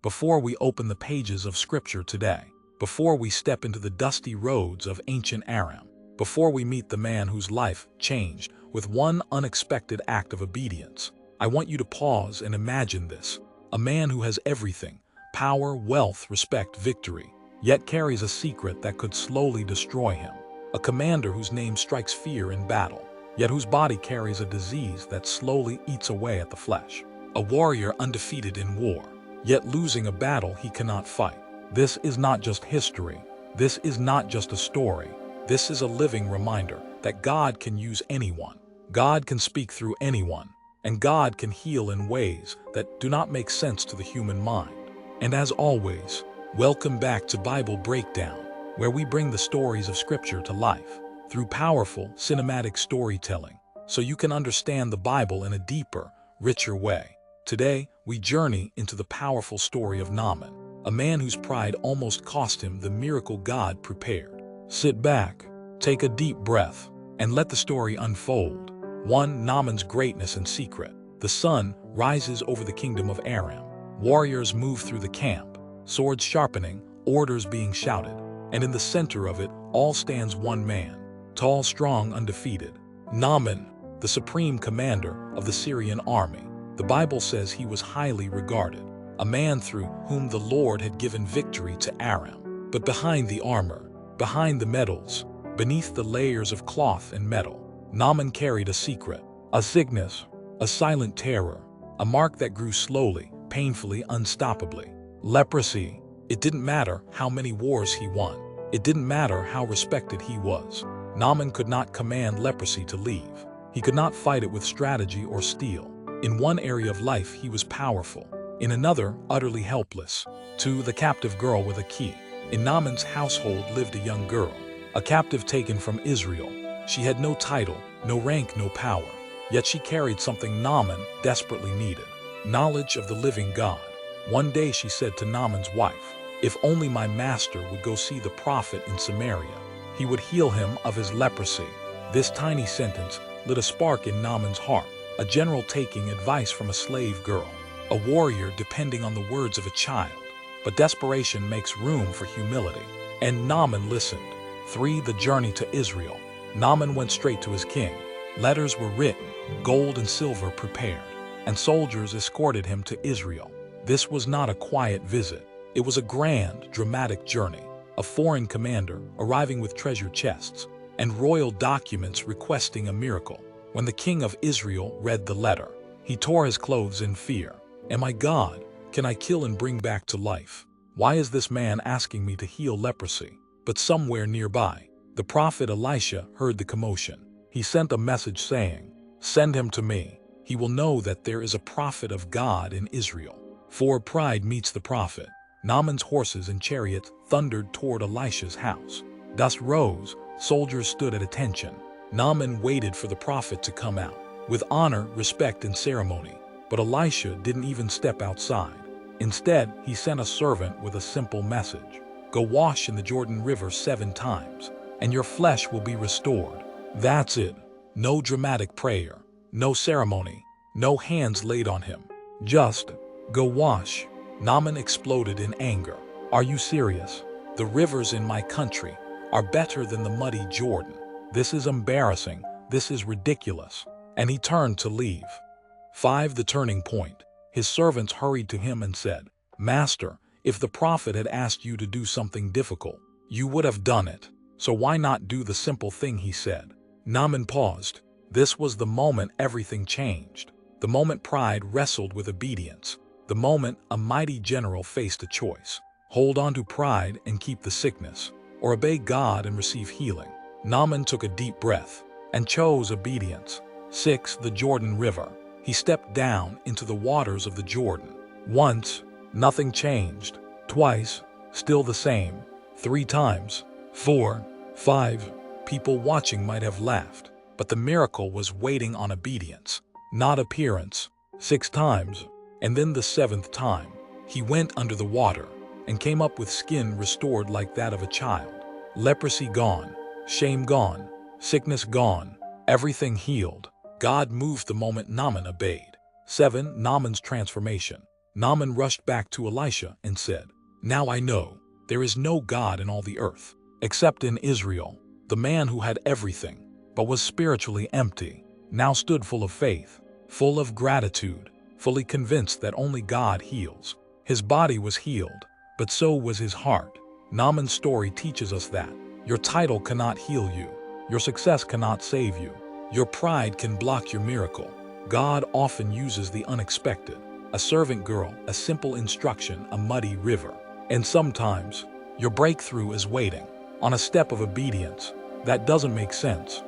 before we open the pages of Scripture today, before we step into the dusty roads of ancient Aram, before we meet the man whose life changed with one unexpected act of obedience, I want you to pause and imagine this. A man who has everything: power, wealth, respect, victory, yet carries a secret that could slowly destroy him. A commander whose name strikes fear in battle, yet whose body carries a disease that slowly eats away at the flesh. A warrior undefeated in war, yet losing a battle he cannot fight. This is not just history. This is not just a story. This is a living reminder that God can use anyone. God can speak through anyone. And God can heal in ways that do not make sense to the human mind. And as always, welcome back to Bible Breakdown, where we bring the stories of Scripture to life through powerful cinematic storytelling, so you can understand the Bible in a deeper, richer way. Today, we journey into the powerful story of Naaman, a man whose pride almost cost him the miracle God prepared. Sit back, take a deep breath, and let the story unfold. 1. Naaman's greatness and secret. The sun rises over the kingdom of Aram. Warriors move through the camp, swords sharpening, orders being shouted. And in the center of it all stands one man, tall, strong, undefeated. Naaman, the supreme commander of the Syrian army. The Bible says he was highly regarded, a man through whom the Lord had given victory to Aram. But behind the armor, behind the medals, beneath the layers of cloth and metal, Naaman carried a secret, a sickness, a silent terror, a mark that grew slowly, painfully, unstoppably. Leprosy. It didn't matter how many wars he won. It didn't matter how respected he was. Naaman could not command leprosy to leave. He could not fight it with strategy or steel. In one area of life he was powerful, in another utterly helpless. 2. The captive girl with a key. In Naaman's household lived a young girl, a captive taken from Israel. She had no title, no rank, no power, yet she carried something Naaman desperately needed: knowledge of the living God. One day she said to Naaman's wife, "If only my master would go see the prophet in Samaria, he would heal him of his leprosy." This tiny sentence lit a spark in Naaman's heart, a general taking advice from a slave girl, a warrior depending on the words of a child. But desperation makes room for humility, and Naaman listened. 3. The journey to Israel. Naaman went straight to his king. Letters were written, gold and silver prepared, and soldiers escorted him to Israel. This was not a quiet visit. It was a grand, dramatic journey. A foreign commander arriving with treasure chests and royal documents requesting a miracle. When the king of Israel read the letter, he tore his clothes in fear. "Am I God? Can I kill and bring back to life? Why is this man asking me to heal leprosy?" But somewhere nearby, the prophet Elisha heard the commotion. He sent a message saying, "Send him to me. He will know that there is a prophet of God in Israel." 4. Pride meets the prophet. Naaman's horses and chariots thundered toward Elisha's house. Dust rose, soldiers stood at attention. Naaman waited for the prophet to come out, with honor, respect, and ceremony. But Elisha didn't even step outside. Instead, he sent a servant with a simple message: "Go wash in the Jordan River 7 times, and your flesh will be restored." That's it. No dramatic prayer, no ceremony, no hands laid on him. Just, "Go wash." Naaman exploded in anger. "Are you serious? The rivers in my country are better than the muddy Jordan. This is embarrassing. This is ridiculous." And he turned to leave. 5. The turning point. His servants hurried to him and said, "Master, if the prophet had asked you to do something difficult, you would have done it. So why not do the simple thing he said?" Naaman paused. This was the moment everything changed. The moment pride wrestled with obedience. The moment a mighty general faced a choice: hold on to pride and keep the sickness, or obey God and receive healing. Naaman took a deep breath and chose obedience. 6. The Jordan River. He stepped down into the waters of the Jordan. Once, nothing changed. Twice, still the same. 3 times. 4, 5. People watching might have laughed, but the miracle was waiting on obedience, not appearance. 6 times, and then the 7th time, he went under the water and came up with skin restored like that of a child. Leprosy gone, shame gone, sickness gone, everything healed. God moved the moment Naaman obeyed. 7. Naaman's transformation. Naaman rushed back to Elisha and said, "Now I know there is no God in all the earth, except in Israel." The man who had everything, but was spiritually empty, now stood full of faith, full of gratitude, fully convinced that only God heals. His body was healed, but so was his heart. Naaman's story teaches us that your title cannot heal you, your success cannot save you, your pride can block your miracle. God often uses the unexpected, a servant girl, a simple instruction, a muddy river. And sometimes, your breakthrough is waiting on a step of obedience that doesn't make sense,